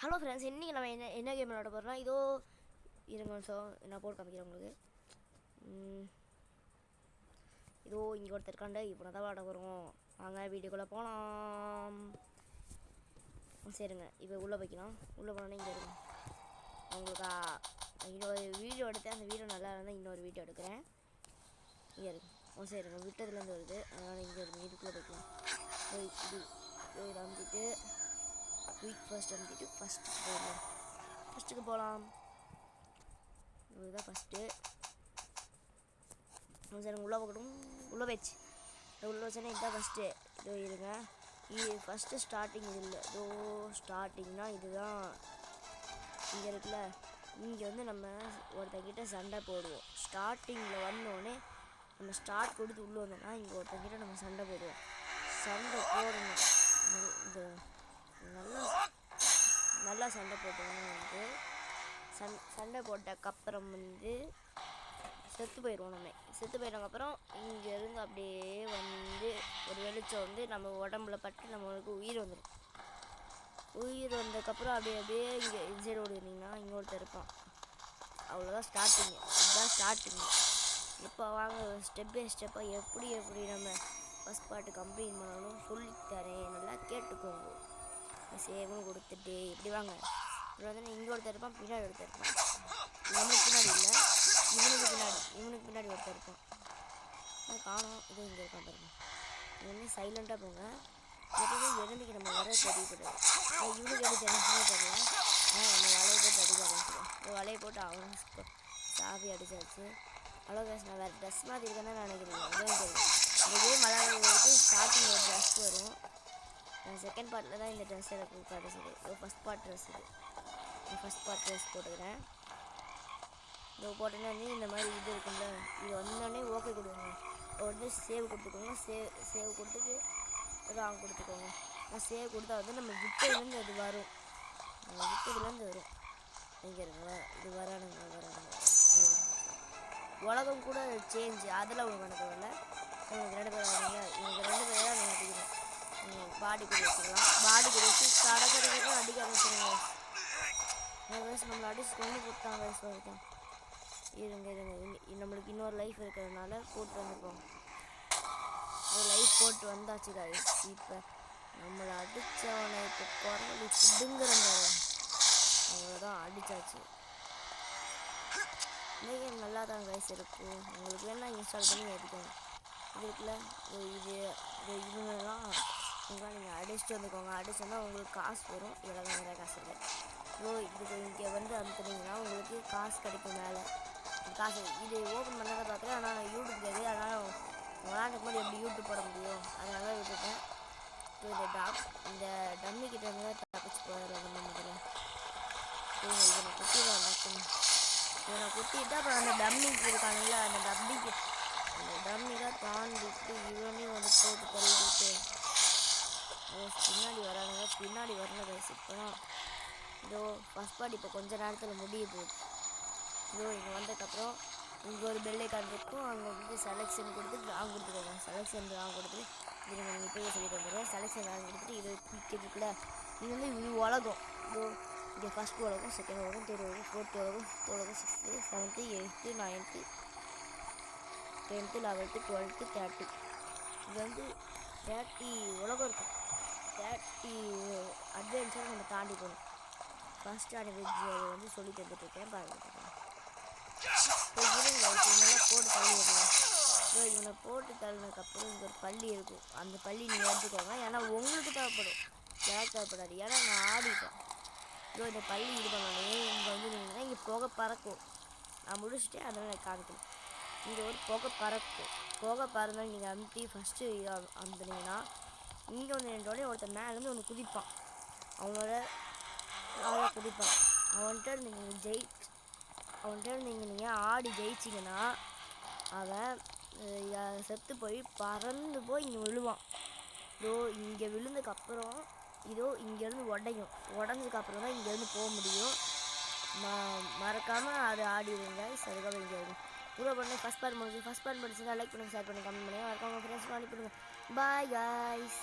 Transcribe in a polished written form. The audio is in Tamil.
ஹலோ ஃப்ரெண்ட்ஸ், இன்றைக்கி நம்ம என்ன கேம் விளாட போகிறோம்னா, இதோ இருங்க நிமிஷம் நான் போட்டு காமிக்கிறேன் உங்களுக்கு. இதோ இங்கே ஒருத்தர் இருக்காண்ட இப்போ நான் தான் விளாட போகிறோம். வாங்க வீடியோக்குள்ளே போகலாம். சரிங்க, இப்போ உள்ளே வைக்கலாம். உள்ளே போனோன்னே இங்கே இருக்கும் உங்களுக்கு இன்னொரு வீடியோ எடுத்தேன். அந்த வீடியோ நல்லா இருந்தால் இன்னொரு வீடியோ எடுக்கிறேன். இங்கே இருக்கும் சரிங்க, விட்டதுலேருந்து வருது. அதனால் இங்கே இருக்கும், இதுக்குள்ளே வைக்கலாம். இது அமைச்சிட்டு குயிக் ஃபர்ஸ்ட் அமைச்சிட்டு ஃபஸ்ட்டுக்கு போகலாம். இதுதான் ஃபஸ்ட்டு. சரி, உள்ளே போகட்டும். உள்ளே வச்சு உள்ளே வச்சோன்னா இதுதான் ஃபஸ்ட்டு. இதோ இருங்க, இது ஃபஸ்ட்டு ஸ்டார்டிங். இது இல்லை, இதோ ஸ்டார்டிங்னா இதுதான். இங்கே இருக்குல்ல, இங்கே வந்து நம்ம ஒருத்தங்கிட்ட சண்டை போடுவோம். ஸ்டார்டிங்கில் வந்தோடனே நம்ம ஸ்டார்ட் கொடுத்து உள்ளே வந்தோம்னா இங்கே ஒருத்தங்கிட்ட நம்ம சண்டை போடுவோம். சண்டை போடணும், நல்லா சண்டை போட்டோம்னா வந்து சண்டை போட்டக்கப்புறம் வந்து செத்து போயிடுவோம். நம்ம செத்து போயிட்டதுக்கப்புறம் இங்கேருந்து அப்படியே வந்து ஒரு வெளிச்சம் வந்து நம்ம உடம்புல பட்டு நம்மளுக்கு உயிர் வந்துடும். உயிர் வந்ததுக்கப்புறம் அப்படியே இங்கே இன்சைடு ஓடினீங்கன்னா இங்கே ஒருத்தர் இருப்பான். அவ்வளோதான் ஸ்டார்டிங்கு. இதுதான் ஸ்டார்டிங்கு. இப்போ வாங்க ஸ்டெப் பை ஸ்டெப்பாக எப்படி நம்ம ஃபஸ்ட் பார்ட்டு கம்ப்ளீட் பண்ணணும் சொல்லித்தரேன், நல்லா கேட்டுக்கோங்க. சேவும் கொடுத்துட்டு இப்படி வாங்க. இப்படி வந்து இங்கே ஒருத்தர் இருப்பான், பின்னாடி ஒருத்தர் இருப்பான். நம்மளுக்கு பின்னாடி இல்லை, இவனுக்கு பின்னாடி ஒருத்தர் இருப்பான். காணும். இது இங்கே இருக்கான் பாருங்க. இது வந்து சைலண்ட்டாக போங்க. எப்போதும் எழுந்திக்கு நம்ம வர தெரியக்கூடாது. இவனுக்கு எப்படி தெரிஞ்சுன்னே தெரியல. நம்ம வலையை போட்டு அடிக்க ஆரம்பிச்சிடும். வலையை போட்டு அவனுக்கு சாவி அடிச்சாச்சு. அவ்வளோ பேச நான் வேறு ட்ரெஸ் மாதிரி இருக்கேன்னு தான் நினைக்கிறீங்க. அதுவும் தெரியும். இந்த கேம் விளையாடுறதுக்கு ஸ்டார்டிங் ஒரு ட்ரெஸ் வரும். செகண்ட் பார்ட்டில் தான் இந்த ட்ரெஸ் எனக்கு கிடச்சிது. ஃபஸ்ட் பார்ட் ட்ரெஸ் இது. ஃபஸ்ட் பார்ட் ட்ரெஸ் போட்டுக்கிறேன். இது போட்டோன்னே வந்து இந்த மாதிரி இது இருக்குல்ல, இது வந்தோடனே ஓகே கொடுங்க. வந்து சேவ் கொடுத்துக்கோங்க. சேவ் கொடுத்துட்டு ராங் கொடுத்துக்கோங்க. நான் சேவ் கொடுத்தா வந்து நம்ம விட்டதுலேருந்து அது வரும். விட்டதுலேருந்து வரும். இங்கே இருக்குங்க, இது வரானுங்க. உலகம் கூட சேஞ்ச், அதெல்லாம் உங்களுக்கு நடக்கவில்லை. உங்களுக்கு 2 பேர் வராங்க. இவங்க 2 பேர் தான் நினைக்கிறேன். பாடி கூட வச்சுக்கலாம். பாடி கூட வச்சு கடற்கரை அடிக்க ஆரம்பிச்சிருங்க. நம்மளை அடிச்சு கொண்டு கொடுத்தாங்க வரைக்கும். இருங்க நம்மளுக்கு இன்னொரு லைஃப் இருக்கிறதுனால போட்டு வந்துப்போம். ஒரு லைஃப் போட்டு வந்தாச்சு காய்ஸ். இப்போ நம்மளை அடித்தவனை இப்போ குரலி பிடுங்குறங்க. அவ்வளோதான், அடித்தாச்சு. இன்றைக்கி நல்லா தான் காய்ஸ் இருக்கும். உங்களுக்கு வேணால் இன்ஸ்டால் பண்ணி எடுக்கணும். இதுக்குள்ள இவங்கெல்லாம் நீங்கள் அடிச்சுட்டு வந்துக்கோங்க. அடிச்சோன்னா உங்களுக்கு காசு வரும். இதெல்லாம் நிறைய காசு இருக்குது. இதுக்கு இங்கே வந்து அனுப்புனீங்கன்னா உங்களுக்கு காசு கிடைக்கும். மேலே காசு இது ஓப்பன் பண்ணதை பார்க்குறேன். ஆனால் யூடியூப் தெரியுது. அதனால் விளாண்டுக்கு போது எப்படி யூடியூப் போட முடியும், அதனால தான் விட்டுட்டேன். இந்த டம்மி கிட்ட இருந்து தப்பிச்சு போயிடலாம். முதல்ல இவனை குத்திடுவான். இவனை குத்திட்டு அப்புறம் அந்த டம்மிக்கு இருக்கானுங்களா, அந்த டம்மி தான் தாண்டிட்டு இவனையும் வந்து போட்டு தள்ளிட்டு பின்னாடி வரானுங்க. பின்னாடி வரணும் பேசி. இப்போ இதோ ஃபஸ்ட் பார்ட் இப்போ கொஞ்சம் நேரத்தில் முடிய போகுது. இதோ இங்கே வந்ததுக்கப்புறம் இங்கே ஒரு பெல்லைக்கான் இருக்கும். அங்கே வந்து செலெக்ஷன் கொடுத்து ராங் கொடுத்துக்கோங்க. செலெக்ஷன் ராங் கொடுத்துட்டு இது நீங்கள் இப்போயே சொல்லிட்டு வந்துடுறேன். செலெக்ஷன் ராங் கொடுத்துட்டு இது குயிக் இருக்குல்ல, இது வந்து இது உலகம். இதோ இங்கே ஃபஸ்ட் உலகம், செகண்ட் உலகம், தேர்ட் உலகம், ஃபோர்த் உலகம், ஃபிஃப்த் உலகம், 6th, 7th, 8th, 9th, 10th, 11th, 12th, 13. இது வந்து 30 உலகம் இருக்கும். 30 அட்வென்ச்சர் நம்ம தாண்டி போகணும். ஃபஸ்ட் அட்வென்ச்சர் வந்து சொல்லி தந்துட்டுருக்கேன் பாருங்கள். இவனை போட்டு தள்ளிடலாம். இவனை போட்டு தள்ளினதுக்கப்புறம் இங்கே ஒரு பள்ளி இருக்கும். அந்த பள்ளி நீங்கள் எடுத்துக்கோங்க. ஏன்னா உங்களுக்கு தேவைப்படும், யாருக்கு தேவைப்படாது. ஏன்னா நான் ஆடிட்டேன். இந்த பள்ளி இது பண்ணோடனே இங்கே வந்து நின்றுனா இங்கே புகை பறக்கும். நான் முடிச்சுட்டேன், அதனால் எனக்கு காமிக்கணும். இங்கே ஒரு புகை பறக்கும். புகை பறந்தால் நீங்கள் அமுத்தி ஃபஸ்ட்டு அமுத்துனீங்கன்னா இங்கே வந்து நின்றோடனே ஒருத்தர் மேலேருந்து ஒன்று குதிப்பான். அவனோட குதிப்பான். அவன்கிட்ட நீங்கள் ஆடி ஜெயிச்சிங்கன்னா அவன் செத்து போய் பறந்து போய் இங்கே விழுவான். இதோ இங்கே விழுந்ததுக்கப்புறம் இதோ இங்கேருந்து உடையும். உடஞ்சதுக்கப்புறம் தான் இங்கேருந்து போக முடியும். மறக்காமல் அதை ஆடிடுங்க. அதுக்காக இங்கே பூரா பண்ணி ஃபஸ்ட் பார்ட் முடிச்சு. ஃபஸ்ட் பார்ட் முடிச்சுன்னா லைக் பண்ணுங்கள், ஷேர் பண்ணி கமெண்ட் பண்ணுங்கள். மறக்காம ஃப்ரெண்ட்ஸ்லாம் அனுப்பிடுங்க. Bye guys.